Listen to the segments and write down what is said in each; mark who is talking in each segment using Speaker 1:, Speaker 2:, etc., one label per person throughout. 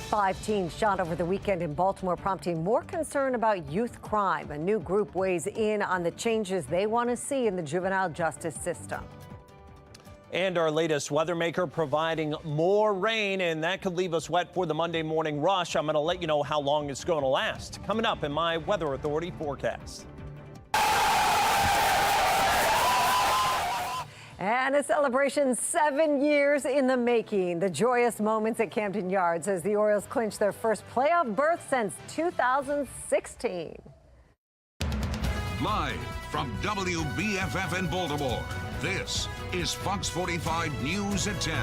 Speaker 1: 5 teens shot over the weekend in Baltimore, prompting more concern about youth crime. A new group weighs in on the changes they want to see in the juvenile justice system.
Speaker 2: And our latest weather maker providing more rain, and that could leave us wet for the Monday morning rush. I'm going to let you know how long it's going to last coming up in my Weather Authority forecast.
Speaker 1: And a celebration 7 years in the making. The joyous moments at Camden Yards as the Orioles clinch their first playoff berth since 2016.
Speaker 3: Live from WBFF in Baltimore, this is Fox 45 News at 10.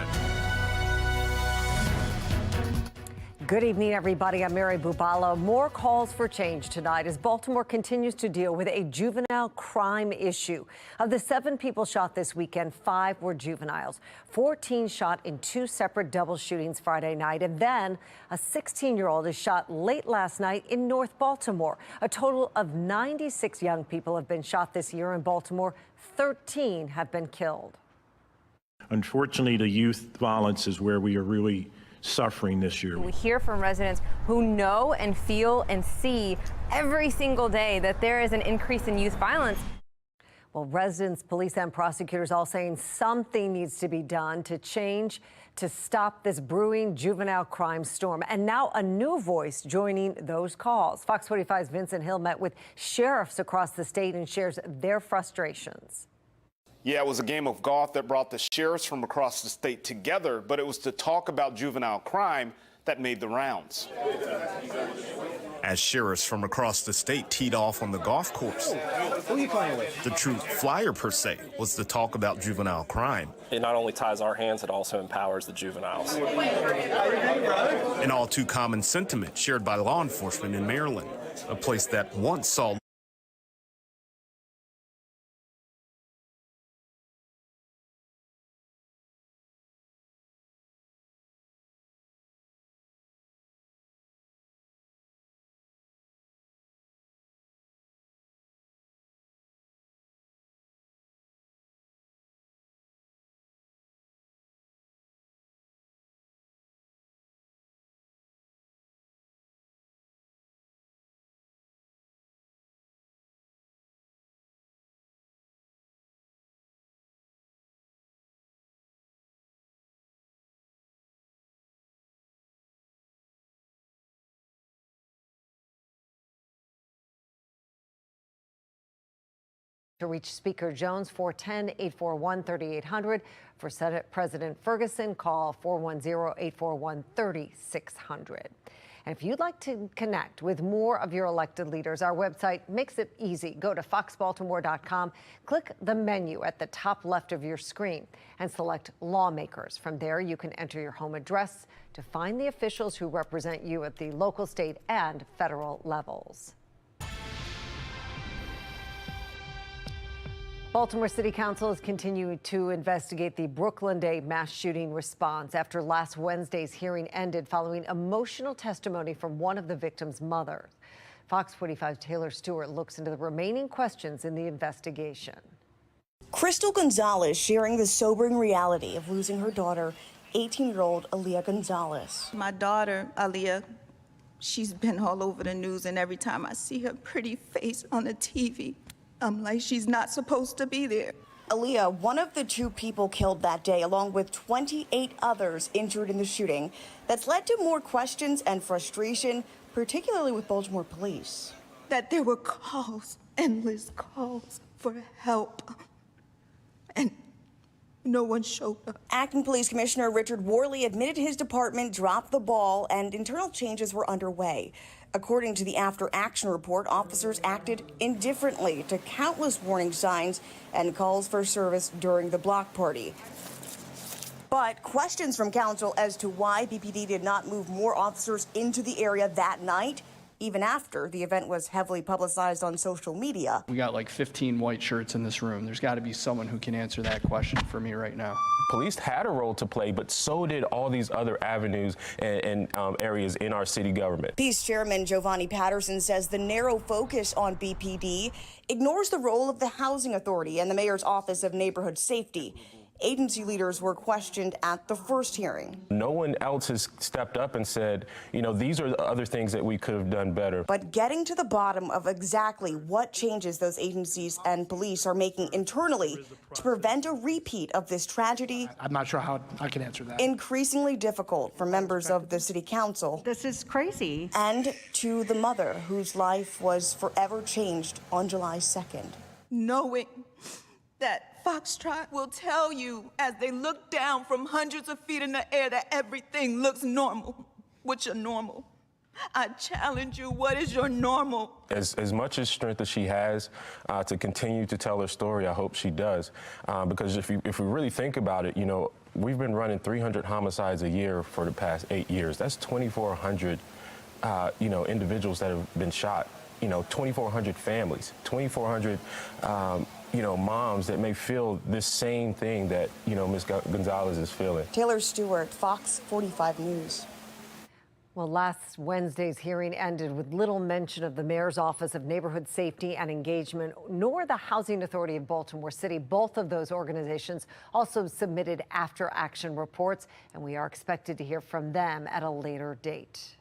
Speaker 1: Good evening, everybody. I'm Mary Bubalo. More calls for change tonight as Baltimore continues to deal with a juvenile crime issue. Of the 7 people shot this weekend, 5 were juveniles. 14 shot in 2 separate double shootings Friday night, and then a 16-year-old is shot late last night in North Baltimore. A total of 96 young people have been shot this year in Baltimore. 13 have been killed.
Speaker 4: Unfortunately, the youth violence is where we are really suffering this year.
Speaker 5: We hear from residents who know and feel and see every single day that there is an increase in youth violence.
Speaker 1: Well, residents, police, and prosecutors all saying something needs to be done to change to stop this brewing juvenile crime storm. And now a new voice joining those calls. Fox 45's Vincent Hill met with sheriffs across the state and shares their frustrations.
Speaker 6: Yeah, it was a game of golf that brought the sheriffs from across the state together, but it was to talk about juvenile crime that made the rounds.
Speaker 7: As sheriffs from across the state teed off on the golf course.
Speaker 2: Who are you playing with?
Speaker 7: The true flyer, per se, was the talk about juvenile crime.
Speaker 8: It not only ties our hands, it also empowers the juveniles.
Speaker 7: An all too common sentiment shared by law enforcement in Maryland, a place that once saw
Speaker 1: To reach Speaker Jones, 410-841-3800. For Senate President Ferguson, call 410-841-3600. And if you'd like to connect with more of your elected leaders, our website makes it easy. Go to foxbaltimore.com, click the menu at the top left of your screen, and select Lawmakers. From there, you can enter your home address to find the officials who represent you at the local, state, and federal levels. Baltimore City Council is continuing to investigate the Brooklyn Day mass shooting response after last Wednesday's hearing ended following emotional testimony from one of the victims' mothers. Fox 45's Taylor Stewart looks into the remaining questions in the investigation.
Speaker 9: Crystal Gonzalez sharing the sobering reality of losing her daughter, 18-year-old Aaliyah Gonzalez.
Speaker 10: My daughter, Aaliyah, she's been all over the news, and every time I see her pretty face on the TV, I'm like, she's not supposed to be there.
Speaker 9: Aaliyah, one of the 2 people killed that day, along with 28 others injured in the shooting, that's led to more questions and frustration, particularly with Baltimore police.
Speaker 10: That there were calls, endless calls for help, and no one showed up.
Speaker 9: Acting Police Commissioner Richard Worley admitted his department dropped the ball and internal changes were underway. According to the after-action report, officers acted indifferently to countless warning signs and calls for service during the block party. But questions from council as to why BPD did not move more officers into the area that night, even after the event was heavily publicized on social media.
Speaker 11: We got like 15 white shirts in this room. There's got to be someone who can answer that question for me right now.
Speaker 8: Police had a role to play, but so did all these other avenues and areas in our city government.
Speaker 9: Peace Chairman Giovanni Patterson says the narrow focus on BPD ignores the role of the Housing Authority and the Mayor's Office of Neighborhood Safety. Agency leaders were questioned at the first hearing.
Speaker 8: No one else has stepped up and said, you know, these are the other things that we could have done better.
Speaker 9: But getting to the bottom of exactly what changes those agencies and police are making internally to prevent a repeat of this tragedy.
Speaker 11: I'm not sure how I can answer that.
Speaker 9: Increasingly difficult for members of the city council.
Speaker 12: This is crazy.
Speaker 9: And to the mother whose life was forever changed on July 2nd.
Speaker 10: Knowing that Foxtrot will tell you as they look down from hundreds of feet in the air that everything looks normal. What's your normal? I challenge you, what is your normal?
Speaker 8: As much as strength as she has to continue to tell her story, I hope she does. Because if we really think about it, you know, we've been running 300 homicides a year for the past 8 years. That's 2,400, you know, individuals that have been shot. You know, 2,400 families, 2,400, you know, moms that may feel this same thing that, you know, Ms. Gonzalez is feeling.
Speaker 9: Taylor Stewart, Fox 45 News.
Speaker 1: Well, last Wednesday's hearing ended with little mention of the mayor's Office of Neighborhood Safety and Engagement, nor the Housing Authority of Baltimore City. Both of those organizations also submitted after-action reports, and we are expected to hear from them at a later date.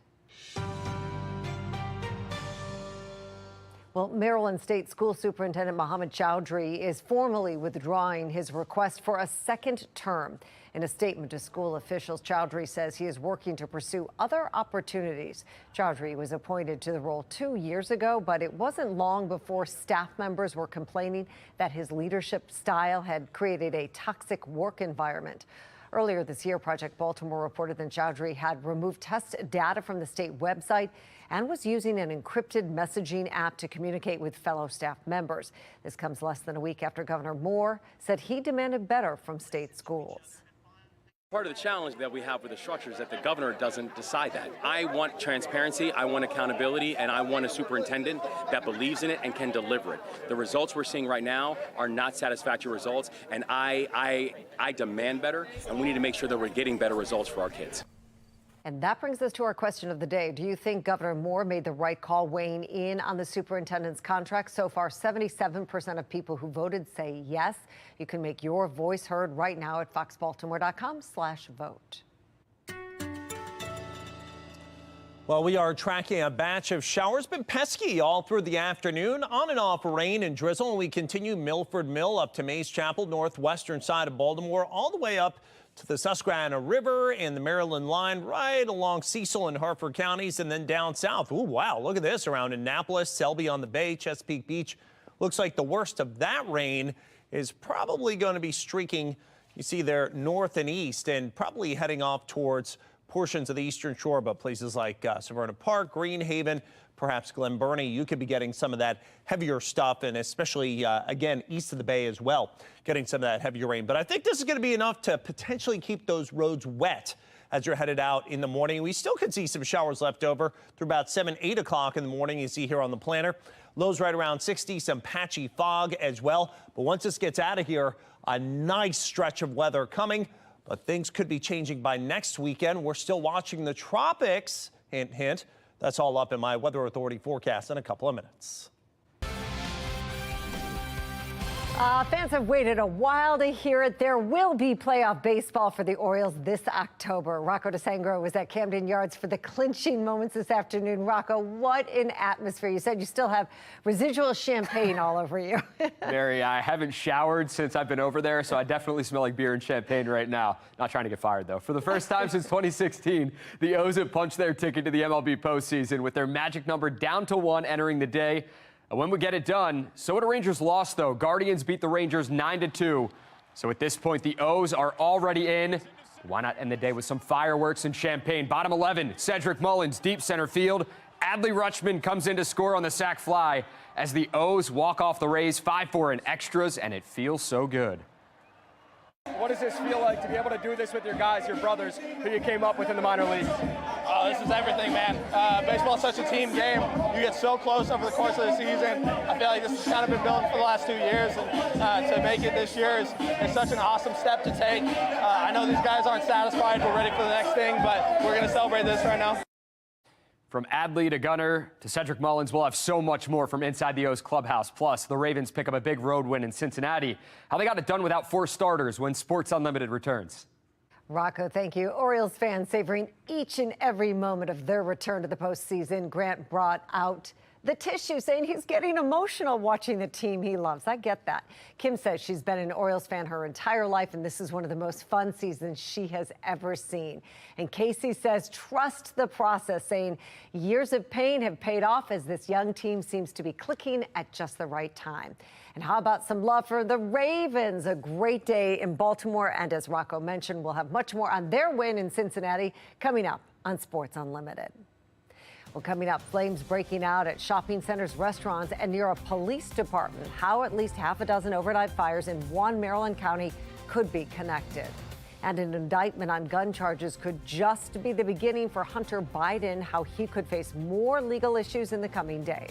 Speaker 1: Well, Maryland State School Superintendent Mohammed Chowdhury is formally withdrawing his request for a second term. In a statement to school officials, Chowdhury says he is working to pursue other opportunities. Chowdhury was appointed to the role 2 years ago, but it wasn't long before staff members were complaining that his leadership style had created a toxic work environment. Earlier this year, Project Baltimore reported that Chowdhury had removed test data from the state website and was using an encrypted messaging app to communicate with fellow staff members. This comes less than a week after Governor Moore said he demanded better from state schools.
Speaker 13: Part of the challenge that we have with the structure is that the governor doesn't decide that. I want transparency, I want accountability, and I want a superintendent that believes in it and can deliver it. The results we're seeing right now are not satisfactory results, and I demand better, and we need to make sure that we're getting better results for our kids.
Speaker 1: And that brings us to our question of the day. Do you think Governor Moore made the right call weighing in on the superintendent's contract? So far, 77% of people who voted say yes. You can make your voice heard right now at foxbaltimore.com/vote.
Speaker 2: Well, we are tracking a batch of showers, been pesky all through the afternoon. On and off rain and drizzle, and we continue Milford Mill up to Mays Chapel, northwestern side of Baltimore, all the way up to the Susquehanna River and the Maryland line, right along Cecil and Harford counties, and then down south. Ooh, wow, look at this around Annapolis, Selby on the Bay, Chesapeake Beach. Looks like the worst of that rain is probably going to be streaking, you see there, north and east, and probably heading off towards portions of the eastern shore, but places like Severna Park, Greenhaven, perhaps Glen Burnie, you could be getting some of that heavier stuff, and especially, again, east of the Bay as well, getting some of that heavier rain. But I think this is going to be enough to potentially keep those roads wet as you're headed out in the morning. We still could see some showers left over through about 7, 8 o'clock in the morning. You see here on the planner, lows right around 60, some patchy fog as well. But once this gets out of here, a nice stretch of weather coming. But things could be changing by next weekend. We're still watching the tropics. Hint, hint. That's all up in my Weather Authority forecast in a couple of minutes.
Speaker 1: Fans have waited a while to hear it. There will be playoff baseball for the Orioles this October. Rocco DeSangro was at Camden Yards for the clinching moments this afternoon. Rocco, what an atmosphere. You said you still have residual champagne all over you.
Speaker 14: Mary, I haven't showered since I've been over there, so I definitely smell like beer and champagne right now. Not trying to get fired, though. For the first time since 2016, the O's have punched their ticket to the MLB postseason with their magic number down to 1 entering the day. And when we get it done, so would a Rangers loss, though. Guardians beat the Rangers 9-2. So at this point, the O's are already in. Why not end the day with some fireworks and champagne? Bottom 11, Cedric Mullins, deep center field. Adley Rutschman comes in to score on the sac fly as the O's walk off the Rays 5-4 in extras, and it feels so good.
Speaker 15: What does this feel like to be able to do this with your guys, your brothers, who you came up with in the minor leagues?
Speaker 16: Oh, this is everything, man. Baseball is such a team game. You get so close over the course of the season. I feel like this has kind of been building for the last 2 years, and to make it this year is such an awesome step to take. I know these guys aren't satisfied. We're ready for the next thing, but we're going to celebrate this right now.
Speaker 14: From Adley to Gunner to Cedric Mullins, we'll have so much more from inside the O's clubhouse. Plus, the Ravens pick up a big road win in Cincinnati. How they got it done without 4 starters when Sports Unlimited returns.
Speaker 1: Rocco, thank you. Orioles fans savoring each and every moment of their return to the postseason. Grant brought out the tissue, saying he's getting emotional watching the team he loves. I get that. Kim says she's been an Orioles fan her entire life, and this is one of the most fun seasons she has ever seen. And Casey says trust the process, saying years of pain have paid off as this young team seems to be clicking at just the right time. And how about some love for the Ravens? A great day in Baltimore, and as Rocco mentioned, we'll have much more on their win in Cincinnati coming up on Sports Unlimited. Well, coming up, flames breaking out at shopping centers, restaurants, and near a police department. How at least half a dozen overnight fires in one Maryland county could be connected. And an indictment on gun charges could just be the beginning for Hunter Biden, how he could face more legal issues in the coming days.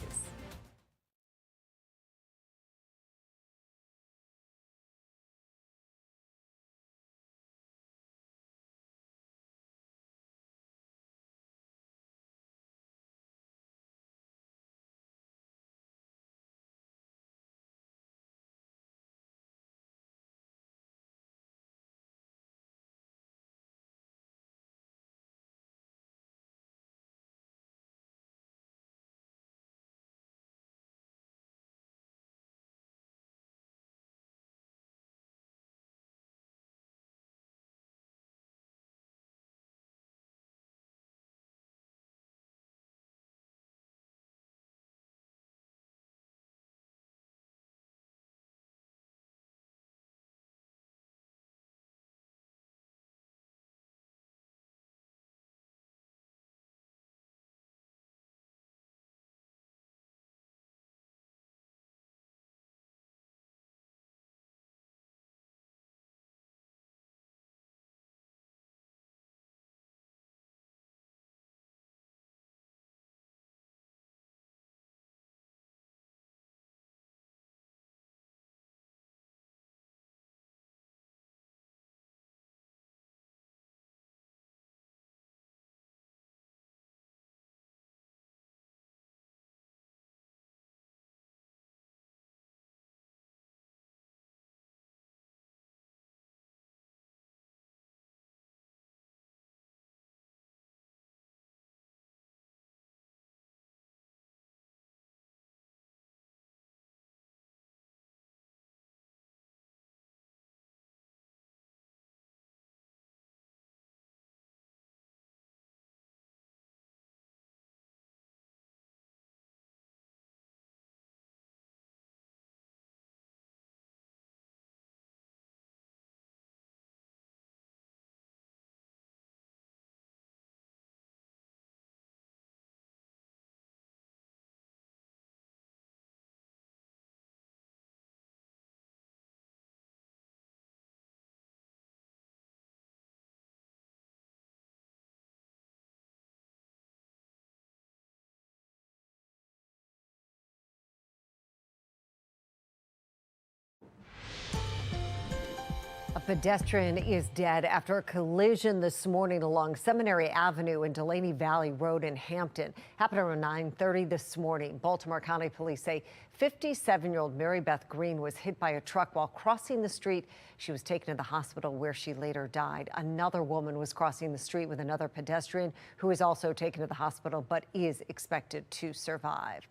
Speaker 1: A pedestrian is dead after a collision this morning along Seminary Avenue and Delaney Valley Road in Hampton. Happened around 9:30 this morning. Baltimore County Police say 57-year-old Mary Beth Green was hit by a truck while crossing the street. She was taken to the hospital where she later died. Another woman was crossing the street with another pedestrian who is also taken to the hospital but is expected to survive.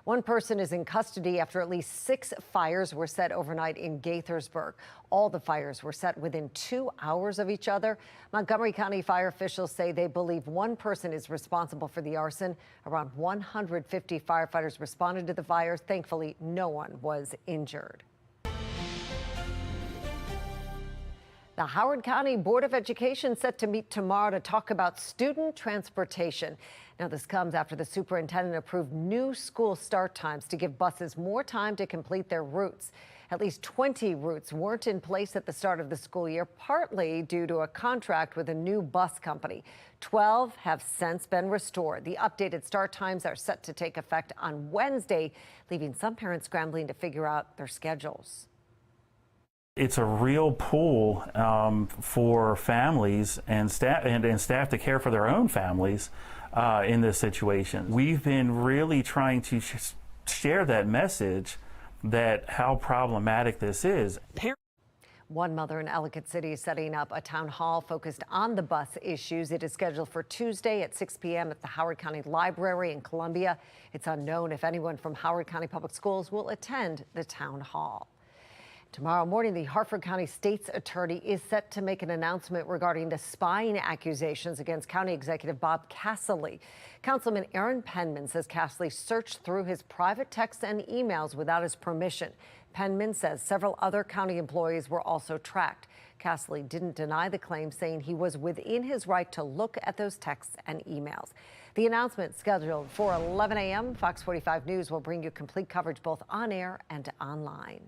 Speaker 1: One person is in custody after at least 6 fires were set overnight in Gaithersburg. All the fires were set within 2 hours of each other. Montgomery County fire officials say they believe one person is responsible for the arson. Around 150 firefighters responded to the fires. Thankfully, no one was injured. The Howard County Board of Education set to meet tomorrow to talk about student transportation. Now, this comes after the superintendent approved new school start times to give buses more time to complete their routes. At least 20 routes weren't in place at the start of the school year, partly due to a contract with a new bus company. 12 have since been restored. The updated start times are set to take effect on Wednesday, leaving some parents scrambling to figure out their schedules.
Speaker 12: It's a real pull for families and staff to care for their own families in this situation. We've been really trying to share that message that how problematic this is.
Speaker 1: One mother in Ellicott City is setting up a town hall focused on the bus issues. It is scheduled for Tuesday at 6 p.m. at the Howard County Library in Columbia. It's unknown if anyone from Howard County Public Schools will attend the town hall. Tomorrow morning, the Harford County State's Attorney is set to make an announcement regarding the spying accusations against County Executive Bob Casserly. Councilman Aaron Penman says Casserly searched through his private texts and emails without his permission. Penman says several other county employees were also tracked. Casserly didn't deny the claim, saying he was within his right to look at those texts and emails. The announcement, scheduled for 11 a.m. Fox 45 News will bring you complete coverage both on air and online.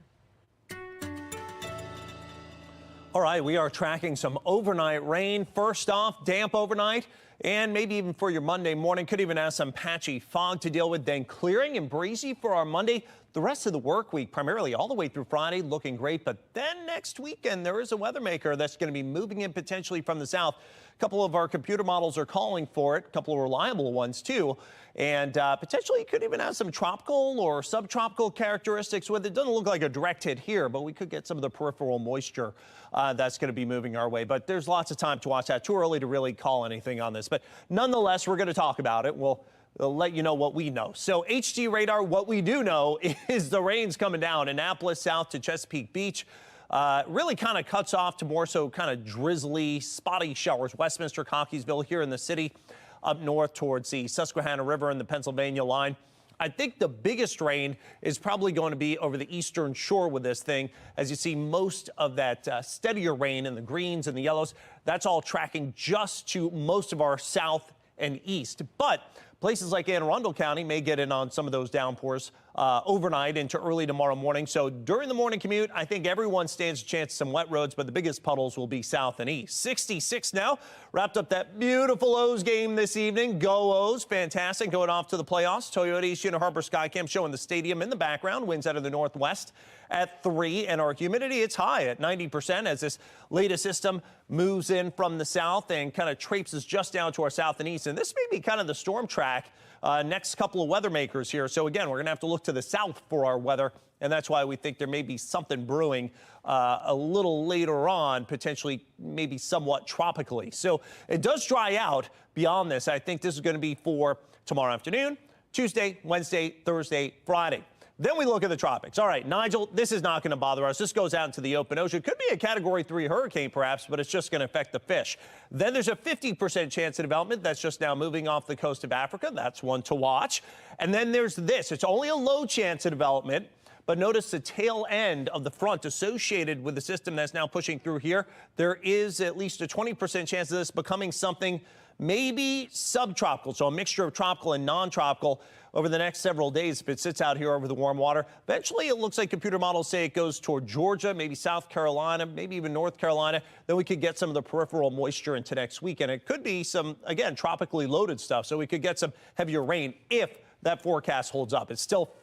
Speaker 2: All right, we are tracking some overnight rain. First off, damp overnight, and maybe even for your Monday morning. Could even have some patchy fog to deal with, then clearing and breezy for our Monday. The rest of the work week, primarily all the way through Friday, looking great. But then next weekend, there is a weather maker that's going to be moving in potentially from the south. A couple of our computer models are calling for it, a couple of reliable ones, too. And potentially could even have some tropical or subtropical characteristics with it. Doesn't look like a direct hit here, but we could get some of the peripheral moisture that's going to be moving our way. But there's lots of time to watch that. Too early to really call anything on this. But nonetheless, we're going to talk about it. We'll let you know what we know. So HD radar, what we do know is the rain's coming down. Annapolis south to Chesapeake Beach. Really kind of cuts off to more so kind of drizzly, spotty showers. Westminster, Cockeysville here in the city. Up north towards the Susquehanna River and the Pennsylvania line. I think the biggest rain is probably going to be over the eastern shore with this thing. As you see, most of that steadier rain in the greens and the yellows, that's all tracking just to most of our south and east. But places like Anne Arundel County may get in on some of those downpours overnight into early tomorrow morning. So during the morning commute, I think everyone stands a chance of some wet roads, but the biggest puddles will be south and east. 66 now. Wrapped up that beautiful O's game this evening. Go O's. Fantastic. Going off to the playoffs. Toyota East Unit Harbor Skycam showing the stadium in the background. Winds out of the northwest at 3. And our humidity, it's high at 90% as this latest system moves in from the south and kind of traipses just down to our south and east. And this may be kind of the storm track next couple of weather makers here. So again, we're going to have to look to the south for our weather. And that's why we think there may be something brewing a little later on, potentially maybe somewhat tropically. So it does dry out beyond this. I think this is going to be for tomorrow afternoon, Tuesday, Wednesday, Thursday, Friday. Then we look at the tropics. All right, Nigel, this is not going to bother us. This goes out into the open ocean. Could be a Category 3 hurricane, perhaps, but it's just going to affect the fish. Then there's a 50% chance of development. That's just now moving off the coast of Africa. That's one to watch. And then there's this. It's only a low chance of development. But notice the tail end of the front associated with the system that's now pushing through here. There is at least a 20% chance of this becoming something maybe subtropical, so a mixture of tropical and non-tropical over the next several days if it sits out here over the warm water. Eventually, it looks like computer models say it goes toward Georgia, maybe South Carolina, maybe even North Carolina. Then we could get some of the peripheral moisture into next week, and it could be some, again, tropically loaded stuff, so we could get some heavier rain if that forecast holds up. It's still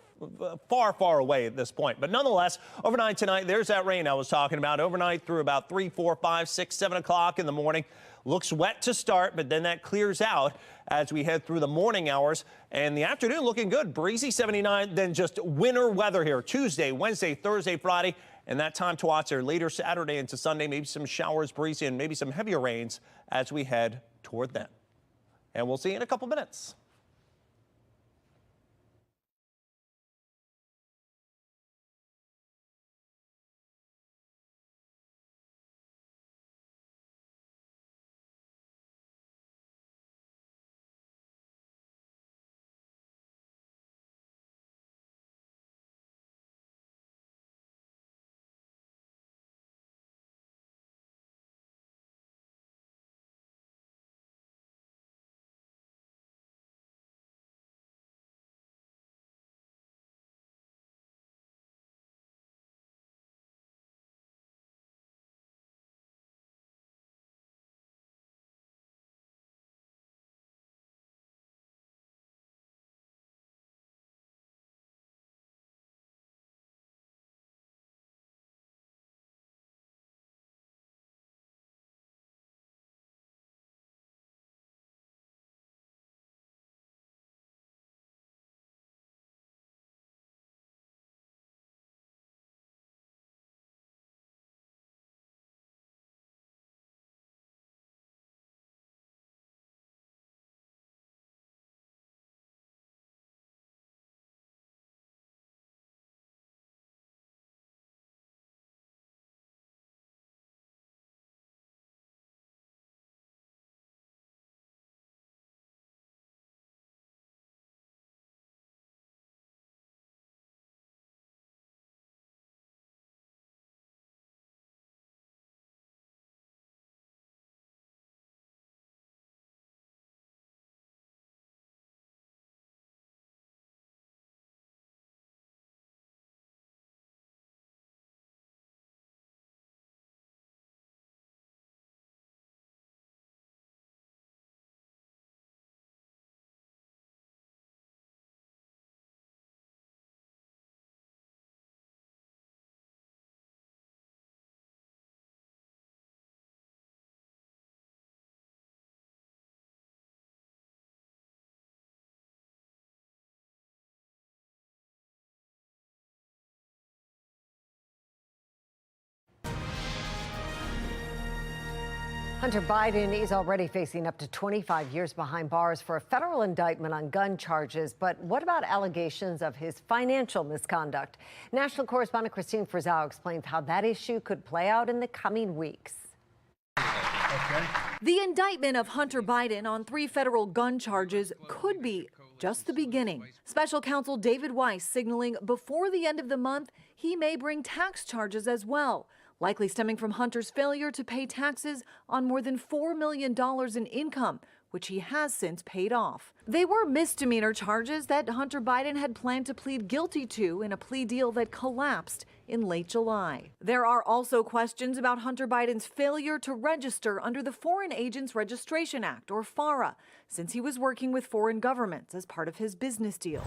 Speaker 2: far, far away at this point. But nonetheless, overnight tonight, there's that rain I was talking about. Overnight through about 3, 4, 5, 6, 7 o'clock in the morning. Looks wet to start, but then that clears out as we head through the morning hours. And the afternoon looking good. Breezy 79, then just winter weather here. Tuesday, Wednesday, Thursday, Friday. And that time to watch there later Saturday into Sunday. Maybe some showers, breezy, and maybe some heavier rains as we head toward them. And we'll see you in a couple minutes.
Speaker 1: Hunter Biden is already facing up to 25 years behind bars for a federal indictment on gun charges. But what about allegations of his financial misconduct? National correspondent Christine Frizzau explains how that issue could play out in the coming weeks.
Speaker 17: The indictment of Hunter Biden on 3 federal gun charges could be just the beginning. Special counsel David Weiss signaling before the end of the month he may bring tax charges as well, likely stemming from Hunter's failure to pay taxes on more than $4 million in income, which he has since paid off. They were misdemeanor charges that Hunter Biden had planned to plead guilty to in a plea deal that collapsed in late July. There are also questions about Hunter Biden's failure to register under the Foreign Agents Registration Act, or FARA, since he was working with foreign governments as part of his business deals.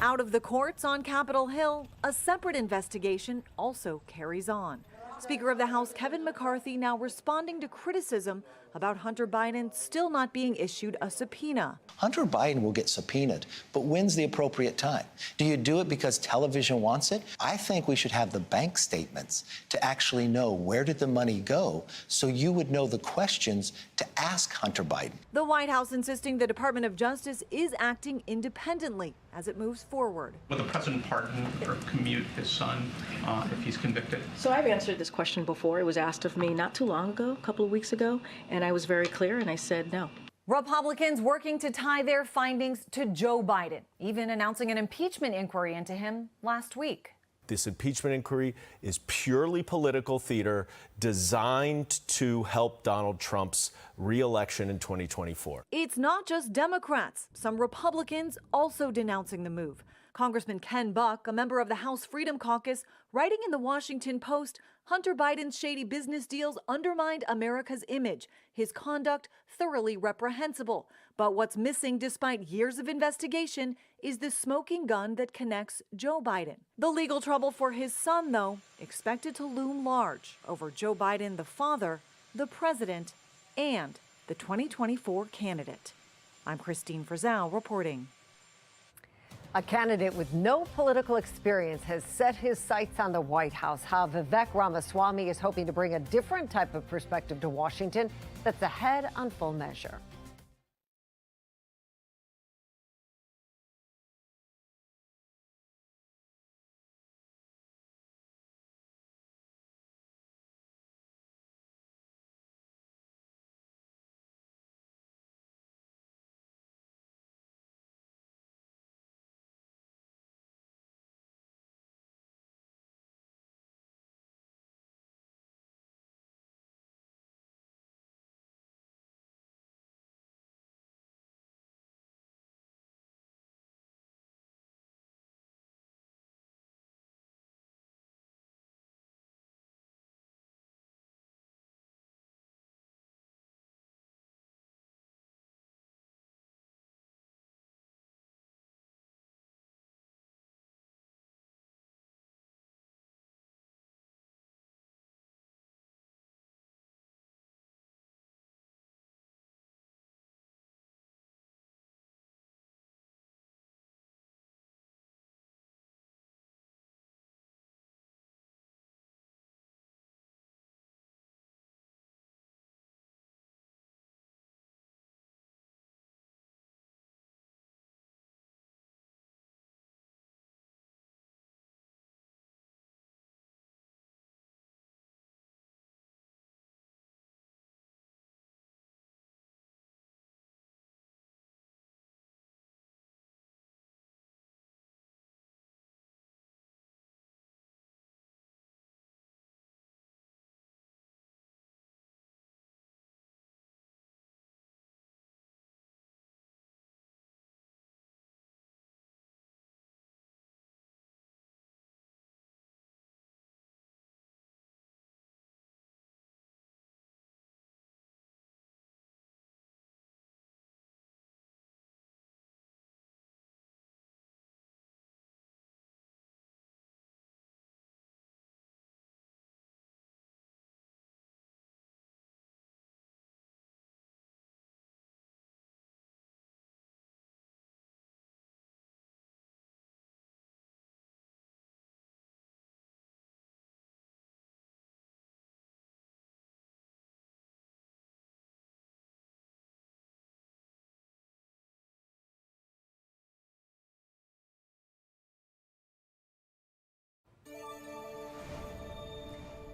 Speaker 17: Out of the courts on Capitol Hill, a separate investigation also carries on. Speaker of the House Kevin McCarthy now responding to criticism about Hunter Biden still not being issued a subpoena.
Speaker 18: Hunter Biden will get subpoenaed, but when's the appropriate time? Do you do it because television wants it? I think we should have the bank statements to actually know where did the money go, so you would know the questions to ask Hunter Biden.
Speaker 17: The White House insisting the Department of Justice is acting independently as it moves forward.
Speaker 19: Will the president pardon or commute his son if he's convicted?
Speaker 20: So I've answered this question before. It was asked of me not too long ago, a couple of weeks ago, and I was very clear and I said no.
Speaker 17: Republicans working to tie their findings to Joe Biden, even announcing an impeachment inquiry into him last week.
Speaker 21: This impeachment inquiry is purely political theater designed to help Donald Trump's re-election in 2024.
Speaker 17: It's not just Democrats. Some Republicans also denouncing the move. Congressman Ken Buck, a member of the House Freedom Caucus, writing in the Washington Post, Hunter Biden's shady business deals undermined America's image. His conduct thoroughly reprehensible. But what's missing despite years of investigation is the smoking gun that connects Joe Biden. The legal trouble for his son, though, expected to loom large over Joe Biden, the father, the president, and the 2024 candidate. I'm Christine Frizzau reporting.
Speaker 1: A candidate with no political experience has set his sights on the White House. How Vivek Ramaswamy is hoping to bring a different type of perspective to Washington that's ahead on Full Measure.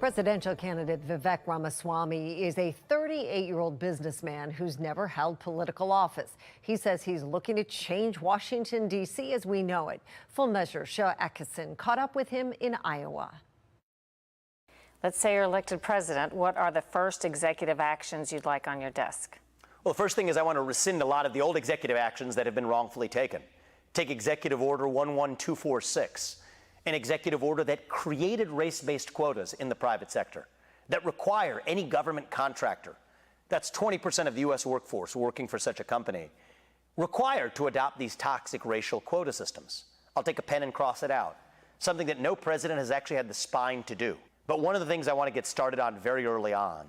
Speaker 1: Presidential candidate Vivek Ramaswamy is a 38-year-old businessman who's never held political office. He says he's looking to change Washington, D.C. as we know it. Full Measure Shah Atkinson caught up with him in Iowa.
Speaker 3: Let's say you're elected president. What are the first executive actions you'd like on your desk?
Speaker 22: Well, the first thing is I want to rescind a lot of the old executive actions that have been wrongfully taken. Take Executive Order 11246, an executive order that created race-based quotas in the private sector, that require any government contractor, that's 20% of the U.S. workforce working for such a company, required to adopt these toxic racial quota systems. I'll take a pen and cross it out, something that no president has actually had the spine to do. But one of the things I want to get started on very early on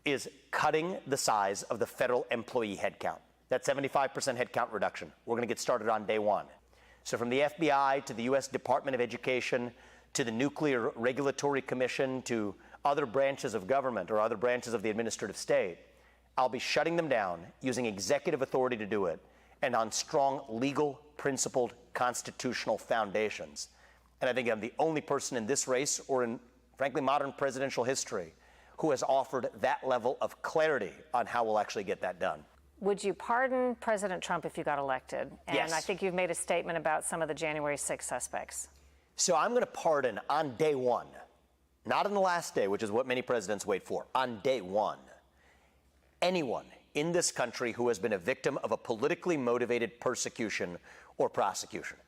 Speaker 22: is cutting the size of the federal employee headcount. That 75% headcount reduction, we're going to get started on day one. So from the FBI to the U.S. Department of Education to the Nuclear Regulatory Commission to other branches of government or other branches of the administrative state, I'll be shutting them down using executive authority to do it and on strong legal, principled, constitutional foundations. And I think I'm the only person in this race or in, frankly, modern presidential history who has offered that level of clarity on how we'll actually get that done.
Speaker 3: Would you pardon President Trump if you got elected? And
Speaker 22: Yes.
Speaker 3: I think you've made a statement about some of the January 6 suspects.
Speaker 22: So I'm going to pardon on day one, not on the last day, which is what many presidents wait for, on day one, anyone in this country who has been a victim of a politically motivated persecution or prosecution.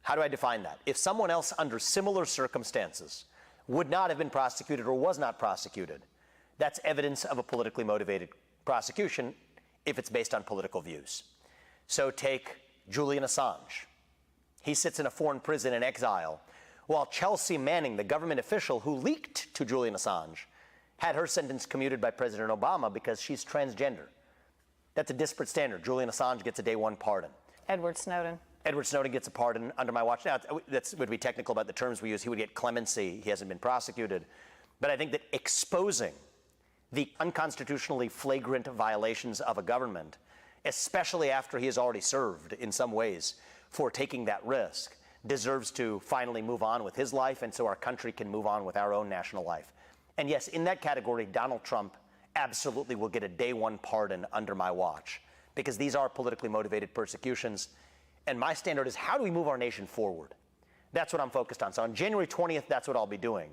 Speaker 22: How do I define that? If someone else under similar circumstances would not have been prosecuted or was not prosecuted, that's evidence of a politically motivated prosecution if it's based on political views. So take Julian Assange. He sits in a foreign prison in exile, while Chelsea Manning, the government official who leaked to Julian Assange, had her sentence commuted by President Obama because she's transgender. That's a disparate standard. Julian Assange gets a day one pardon.
Speaker 3: Edward Snowden.
Speaker 22: Edward Snowden gets a pardon under my watch. Now, that would be technical about the terms we use. He would get clemency. He hasn't been prosecuted. But I think that exposing the unconstitutionally flagrant violations of a government, especially after he has already served in some ways for taking that risk, deserves to finally move on with his life, and so our country can move on with our own national life. And yes, in that category, Donald Trump absolutely will get a day one pardon under my watch, because these are politically motivated persecutions. And my standard is, how do we move our nation forward? That's what I'm focused on. So on January 20th, that's what I'll be doing.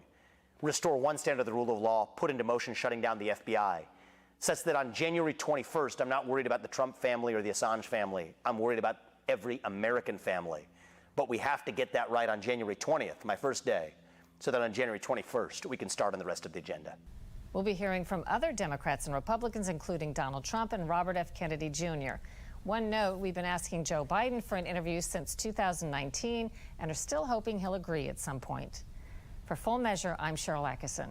Speaker 22: Restore one standard of the rule of law, put into motion shutting down the FBI, such that on January 21st, I'm not worried about the Trump family or the Assange family. I'm worried about every American family. But we have to get that right on January 20th, my first day, so that on January 21st, we can start on the rest of the agenda.
Speaker 3: We'll be hearing from other Democrats and Republicans, including Donald Trump and Robert F. Kennedy Jr. One note, we've been asking Joe Biden for an interview since 2019 and are still hoping he'll agree at some point. For Full Measure, I'm Cheryl Atkinson.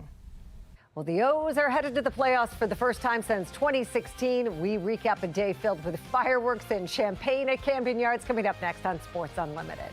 Speaker 1: Well, the O's are headed to the playoffs for the first time since 2016. We recap a day filled with fireworks and champagne at Camden Yards coming up next on Sports Unlimited.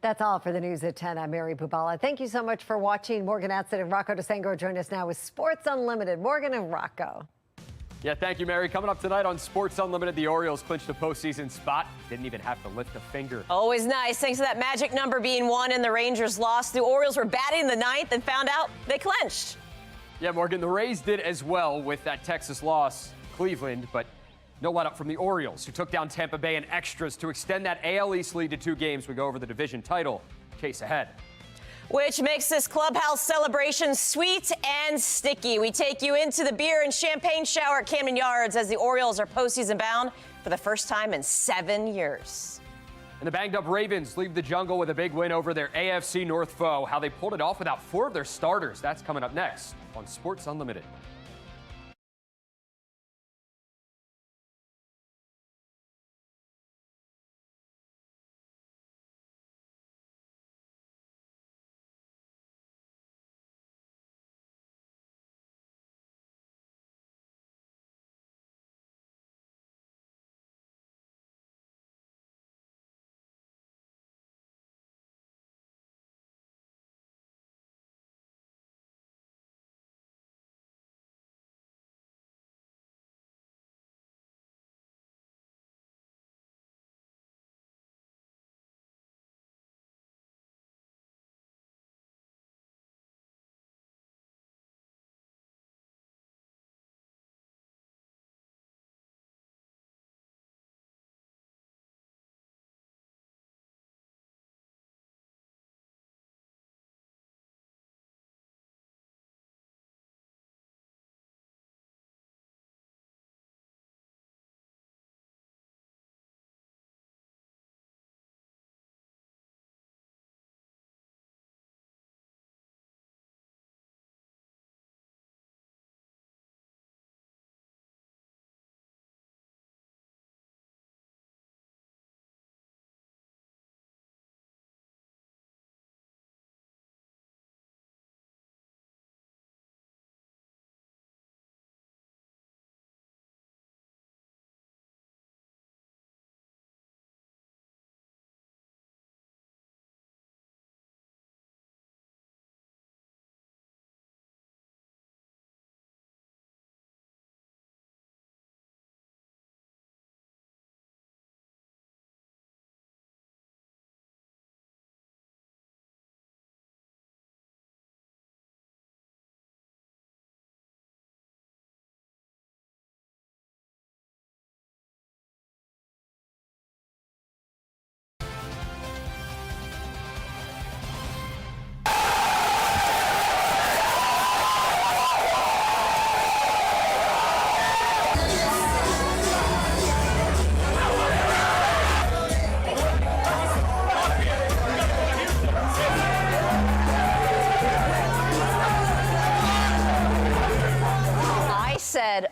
Speaker 1: That's all for the news at 10. I'm Mary Bubala. Thank you so much for watching. Morgan Atson and Rocco DeSangro join us now with Sports Unlimited. Morgan and Rocco.
Speaker 14: Yeah, thank you, Mary. Coming up tonight on Sports Unlimited, the Orioles clinched a postseason spot. Didn't even have to lift a finger.
Speaker 4: Always nice. Thanks to that magic number being 1 and the Rangers lost. The Orioles were batting the 9th and found out they clinched.
Speaker 14: Yeah, Morgan, the Rays did as well with that Texas loss. Cleveland, but no let up from the Orioles, who took down Tampa Bay in extras to extend that AL East lead to 2 games. We go over the division title case ahead.
Speaker 4: Which makes this clubhouse celebration sweet and sticky. We take you into the beer and champagne shower at Camden Yards as the Orioles are postseason bound for the first time in 7 years.
Speaker 14: And the banged-up Ravens leave the jungle with a big win over their AFC North foe. How they pulled it off without 4 of their starters. That's coming up next on Sports Unlimited.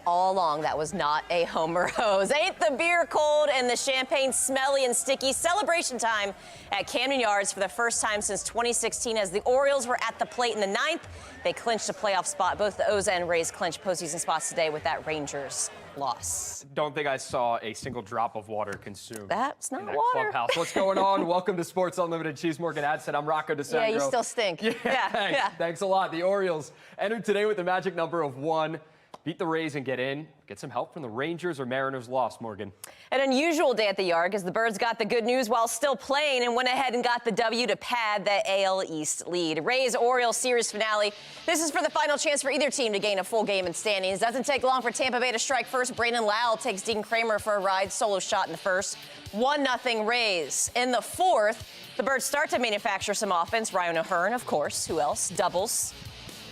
Speaker 4: All along, that was not a Homer hose. Ain't the beer cold and the champagne smelly and sticky? Celebration time at Camden Yards for the first time since 2016 as the Orioles were at the plate in the 9th. They clinched a playoff spot. Both the O's and Rays clinched postseason spots today with that Rangers loss.
Speaker 14: Don't think I saw a single drop of water consumed.
Speaker 4: That's not
Speaker 14: in that
Speaker 4: water.
Speaker 14: Clubhouse. What's going on? Welcome to Sports Unlimited. She's Morgan Adson. I'm Rocco DeSangro.
Speaker 4: Yeah, you still stink.
Speaker 14: Yeah. Thanks a lot. The Orioles entered today with the magic number of 1. Beat the Rays and get some help from the Rangers or Mariners loss, Morgan.
Speaker 4: An unusual day at the Yard as the Birds got the good news while still playing and went ahead and got the W to pad that AL East lead. Rays-Orioles series finale. This is for the final chance for either team to gain a full game in standings. Doesn't take long for Tampa Bay to strike first. Brandon Lowell takes Dean Kramer for a ride. Solo shot in the first. 1-0 Rays. In the 4th, the Birds start to manufacture some offense. Ryan O'Hearn, of course. Who else? Doubles.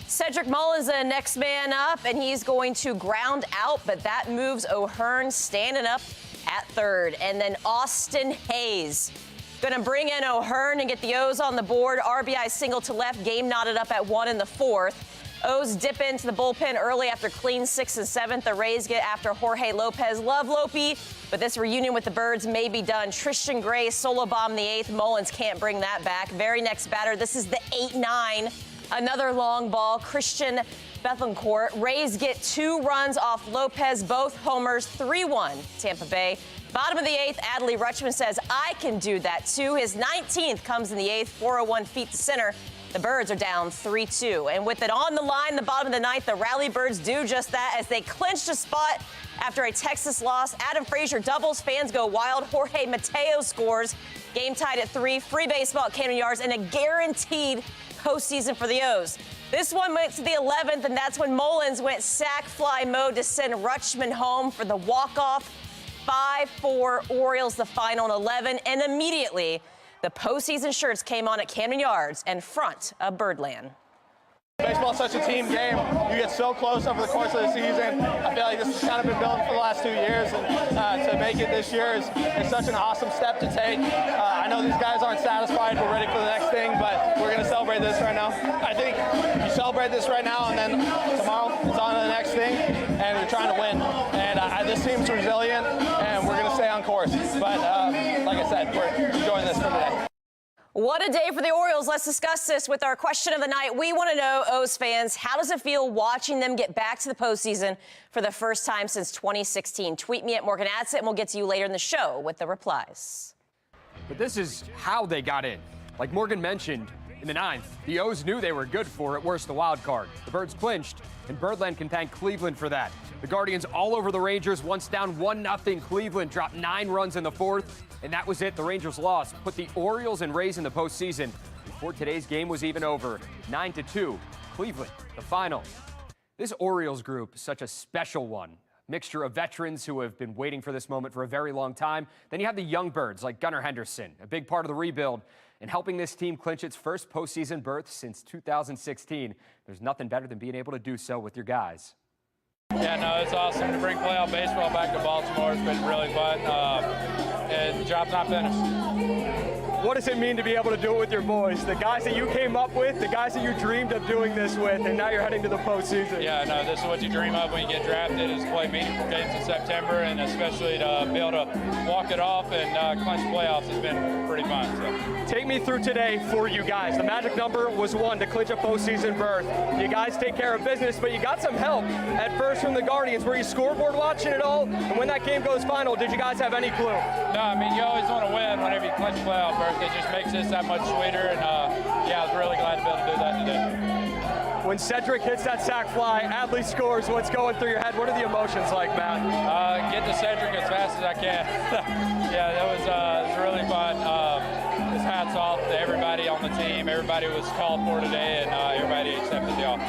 Speaker 4: Cedric Mullins, the next man up, and he's going to ground out, but that moves O'Hearn standing up at third. And then Austin Hayes going to bring in O'Hearn and get the O's on the board. RBI single to left, game knotted up at 1 in the 4th. O's dip into the bullpen early after clean 6th and 7th. The Rays get after Jorge Lopez. Love Lopey, but this reunion with the Birds may be done. Tristan Gray solo bomb the 8th. Mullins can't bring that back. Very next batter, this is the 8-9. Another long ball. Christian Bethencourt. Rays get 2 runs off Lopez, both homers, 3-1 Tampa Bay. Bottom of the 8th, Adley Rutschman says, I can do that too. His 19th comes in the 8th, 401 feet to center. The Birds are down 3-2. And with it on the line, the bottom of the 9th, the Rally Birds do just that as they clinched a spot after a Texas loss. Adam Frazier doubles, fans go wild. Jorge Mateo scores. Game tied at 3. Free baseball at Camden Yards and a guaranteed postseason for the O's. This one went to the 11th, and that's when Mullins went sack fly mode to send Rutschman home for the walk-off. 5-4 Orioles, the final in 11, and immediately the postseason shirts came on at Camden Yards and front of Birdland.
Speaker 16: Baseball is such a team game. You get so close over the course of the season. I feel like this has kind of been building for the last 2 years, and to make it this year is such an awesome step to take. I know these guys aren't satisfied. We're ready for the next thing, but we're going to celebrate this right now. I think you celebrate this right now, and then tomorrow it's on to the next thing, and we're trying to win. And this team's resilient, and we're going to stay on course. But like I said, we're enjoying this for today.
Speaker 4: What a day for the Orioles. Let's discuss this with our question of the night. We want to know, O's fans, how does it feel watching them get back to the postseason for the first time since 2016? Tweet me at Morgan Adsit, and we'll get to you later in the show with the replies.
Speaker 14: But this is how they got in. Like Morgan mentioned, in the 9th, the O's knew they were good for, at worst, the wild card. The Birds clinched, and Birdland can thank Cleveland for that. The Guardians all over the Rangers. Once down 1-0, Cleveland dropped 9 runs in the 4th, and that was it. The Rangers lost, put the Orioles and Rays in the postseason before today's game was even over. 9-2, Cleveland, the final. This Orioles group is such a special one. Mixture of veterans who have been waiting for this moment for a very long time. Then you have the young birds like Gunnar Henderson, a big part of the rebuild, and helping this team clinch its first postseason berth since 2016. There's nothing better than being able to do so with your guys.
Speaker 5: Yeah, no, it's awesome to bring playoff baseball back to Baltimore. It's been really fun, and the job's not finished.
Speaker 15: What does it mean to be able to do it with your boys? The guys that you came up with, the guys that you dreamed of doing this with, and now you're heading to the postseason.
Speaker 5: Yeah, no, this is what you dream of when you get drafted, is play meaningful games in September, and especially to be able to walk it off and clinch playoffs has been pretty fun. So.
Speaker 15: Take me through today for you guys. The magic number was 1 to clinch a postseason berth. You guys take care of business, but you got some help at first from the Guardians. Were you scoreboard watching it all? And when that game goes final, did you guys have any clue?
Speaker 5: No, I mean, you always want to win whenever you clinch playoff berth. It just makes this that much sweeter, and yeah, I was really glad to be able to do that today.
Speaker 15: When Cedric hits that sac fly, Adley scores, what's going through your head? What are the emotions like, Matt?
Speaker 5: Get to Cedric as fast as I can. Yeah, that was really fun. Just hats off to everybody on the team. Everybody was called for today, and everybody accepted the offer.